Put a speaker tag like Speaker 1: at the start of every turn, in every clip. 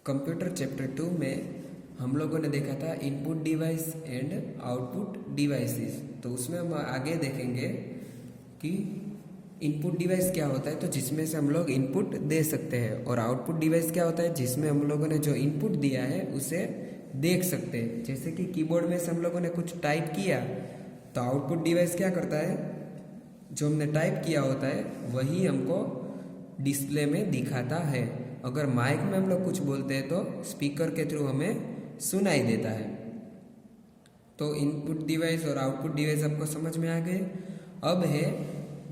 Speaker 1: Computer chapter 2 में हम लोगों ने देखा था input device and output devices. तो उसमें हम आगे देखेंगे कि इनपुट डिवाइस क्या होता है, तो जिसमें से हम लोग इनपुट दे सकते हैं, और आउटपुट डिवाइस क्या होता है जिसमें हम लोगों ने जो इनपुट दिया है उसे देख सकते हैं। जैसे कि कीबोर्ड में से हम लोगों ने कुछ टाइप किया तो आउटपुट डिवाइस क्या करता है, जो हमने टाइप किया होता है वही हमको डिस्प्ले में दिखाता है। अगर माइक में हम लोग कुछ बोलते हैं तो स्पीकर के थ्रू हमें सुनाई देता है। तो इनपुट डिवाइस और आउटपुट डिवाइस आपको समझ में आ गए। अब है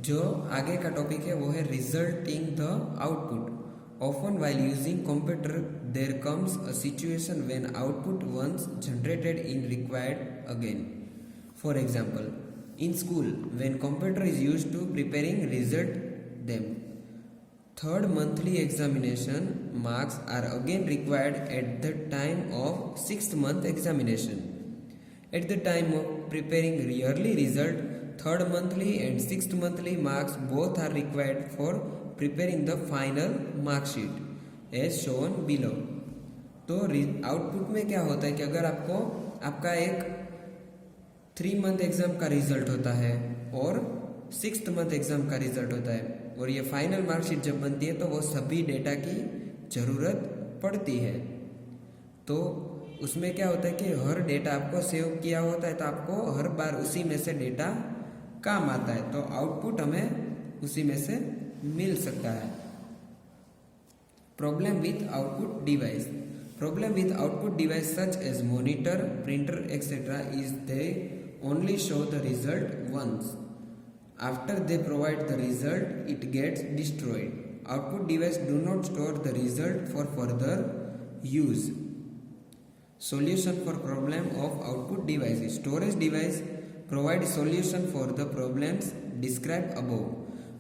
Speaker 1: जो आगे का टॉपिक है वो है resulting the output. Often while using computer there comes a situation when output once generated in required again. For example, in school when computer is used to preparing result them. Third monthly examination marks are again required at the time of 6th month examination. At the time of preparing yearly result, third monthly and 6th monthly marks both are required for preparing the final mark sheet as shown below. तो output में क्या होता है कि अगर आपको आपका एक 3 मंथ एग्जाम का रिजल्ट होता है और 6th मंथ एग्जाम का रिजल्ट होता है, और ये फाइनल मार्कशीट जब बनती है तो वो सभी डेटा की ज़रूरत पड़ती है। तो उसमें क्या होता है कि हर डेटा आपको सेव किया होता है, तो आपको हर बार उसी में से डेटा काम आता है, तो आउटपुट हमें उसी में से मिल सकता है। Problem with output device. Problem with output device such as monitor, printer, etc. is they only show the result once. After they provide the result, it gets destroyed. Output device do not store the result for further use. Solution for problem of output devices. Storage device provide solution for the problems described above.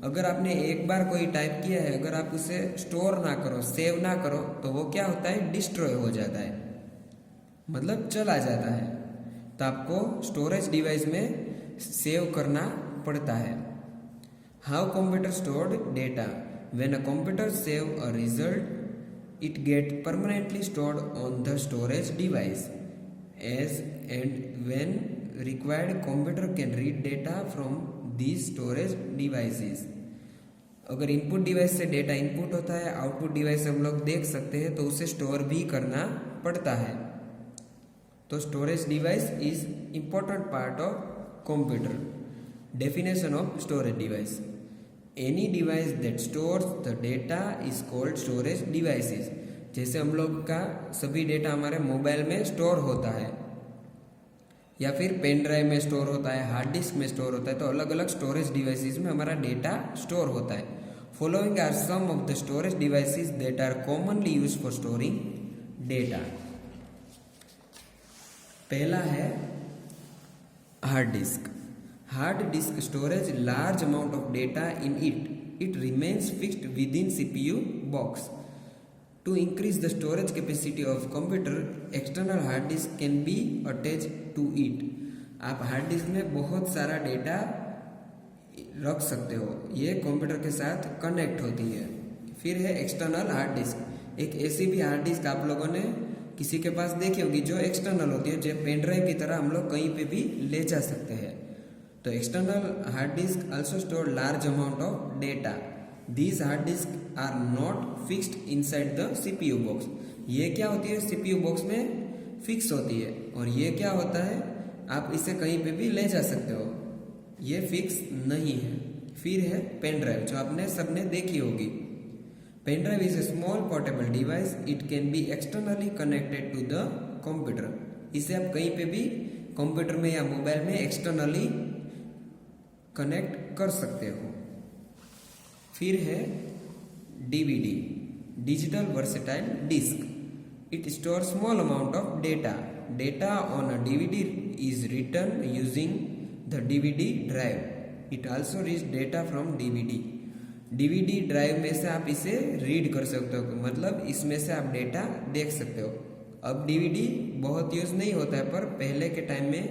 Speaker 1: अगर आपने एक बार कोई type किया है, अगर आप उसे store ना करो, सेव ना करो, तो वो क्या होता है, डिस्ट्रॉय हो जाता है, मतलब चला जाता है। तो आपको स्टोरेज डिवाइस में सेव करना पड़ता है। How computer stored data. When a computer save a result it get permanently stored on the storage device as and when required computer can read data from these storage devices. अगर input device से data input होता है, output device हम लोग देख सकते हैं, तो उसे स्टोर भी करना पड़ता है। तो storage device is important part of computer. Definition of storage device. Any device that stores the data is called storage devices. जैसे हम लोग का सभी डेटा हमारे मोबाइल में स्टोर होता है, या फिर पेन ड्राइव में स्टोर होता है, हार्ड डिस्क में स्टोर होता है, तो अलग अलग स्टोरेज डिवाइसेस में हमारा डेटा स्टोर होता है। Following are some of the storage devices that are commonly use for storing data. पहला है hard disk. Hard disk storage large amount of data in it. It remains fixed with in CPU box. To increase the storage capacity of computer, external hard disk can be attached to it. आप hard disk में बहुत सारा data रख सकते हो, ये computer के साथ कनेक्ट होती है। फिर है एक्सटर्नल हार्ड डिस्क। एक ऐसी भी हार्ड डिस्क आप लोगों ने किसी के पास देखी होगी जो एक्सटर्नल होती है, जो पेन ड्राइव की तरह हम लोग कहीं पे भी ले जा सकते हैं। तो external hard disk also store large amount of data. These hard disks are not fixed inside the CPU box. ये क्या होती है, CPU बॉक्स में फिक्स होती है, और ये क्या होता है, आप इसे कहीं पे भी ले जा सकते हो, ये फिक्स नहीं है। फिर है पेन ड्राइव, जो आपने सबने देखी होगी। Pen drive is a small portable device. It can be externally connected to the computer. इसे आप कहीं पे भी कंप्यूटर में या मोबाइल में एक्सटर्नली कनेक्ट कर सकते हो। फिर है DVD, digital versatile disc. It store small amount of data. Data on a DVD is written using the DVD drive. It also read data from DVD। DVD drive में से आप इसे रीड कर सकते हो, मतलब इसमें से आप डेटा देख सकते हो। अब DVD बहुत यूज नहीं होता है, पर पहले के टाइम में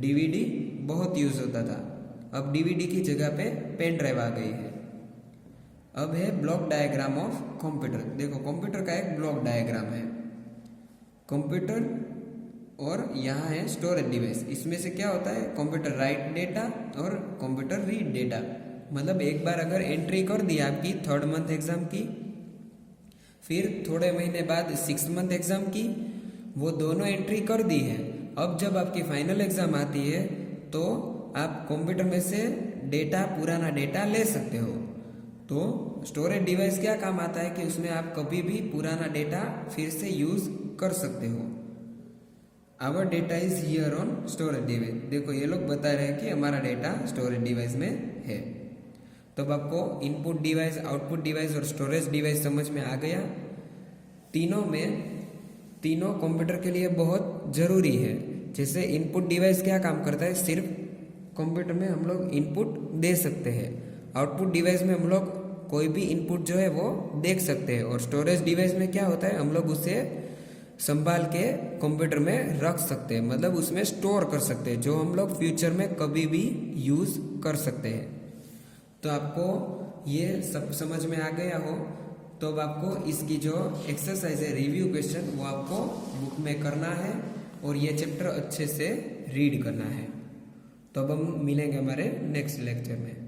Speaker 1: DVD बहुत यूज होता था। अब DVD की जगह पे पेन ड्राइव आ गई है। अब है ब्लॉक डायग्राम ऑफ कंप्यूटर। देखो कंप्यूटर का एक ब्लॉक डायग्राम है। कंप्यूटर और यहाँ है स्टोरेज डिवाइस। इसमें से क्या होता है, कंप्यूटर राइट डेटा और कंप्यूटर रीड डेटा। मतलब एक बार अगर एंट्री कर दी आपकी 3rd मंथ एग्जाम की, फिर थोड़े महीने बाद 6th मंथ एग्जाम की, वो दोनों एंट्री कर दी है। अब जब आपकी फाइनल एग्जाम आती है तो आप कंप्यूटर में से डेटा, पुराना डेटा ले सकते हो। तो स्टोरेज डिवाइस क्या काम आता है कि उसमें आप कभी भी पुराना डेटा फिर से यूज कर सकते हो। Our data is here on storage device. देखो ये लोग बता रहे हैं कि हमारा डेटा स्टोरेज डिवाइस में है। तो अब आपको इनपुट डिवाइस, आउटपुट डिवाइस और स्टोरेज डिवाइस समझ में आ गया। तीनों कंप्यूटर के लिए बहुत जरूरी है। जैसे इनपुट डिवाइस क्या काम करता है, सिर्फ कंप्यूटर में हम लोग इनपुट दे सकते हैं। आउटपुट डिवाइस में हम लोग कोई भी इनपुट जो है वो देख सकते हैं। और स्टोरेज डिवाइस में क्या होता है, हम लोग उसे संभाल के कंप्यूटर में रख सकते हैं, मतलब उसमें स्टोर कर सकते हैं, जो हम लोग फ्यूचर में कभी भी यूज कर सकते हैं। तो आपको ये सब समझ में आ गया हो तो अब आपको इसकी जो एक्सरसाइज है, रिव्यू क्वेश्चन, वो आपको बुक में करना है और ये चैप्टर अच्छे से रीड करना है। तो अब हम मिलेंगे हमारे नेक्स्ट लेक्चर में।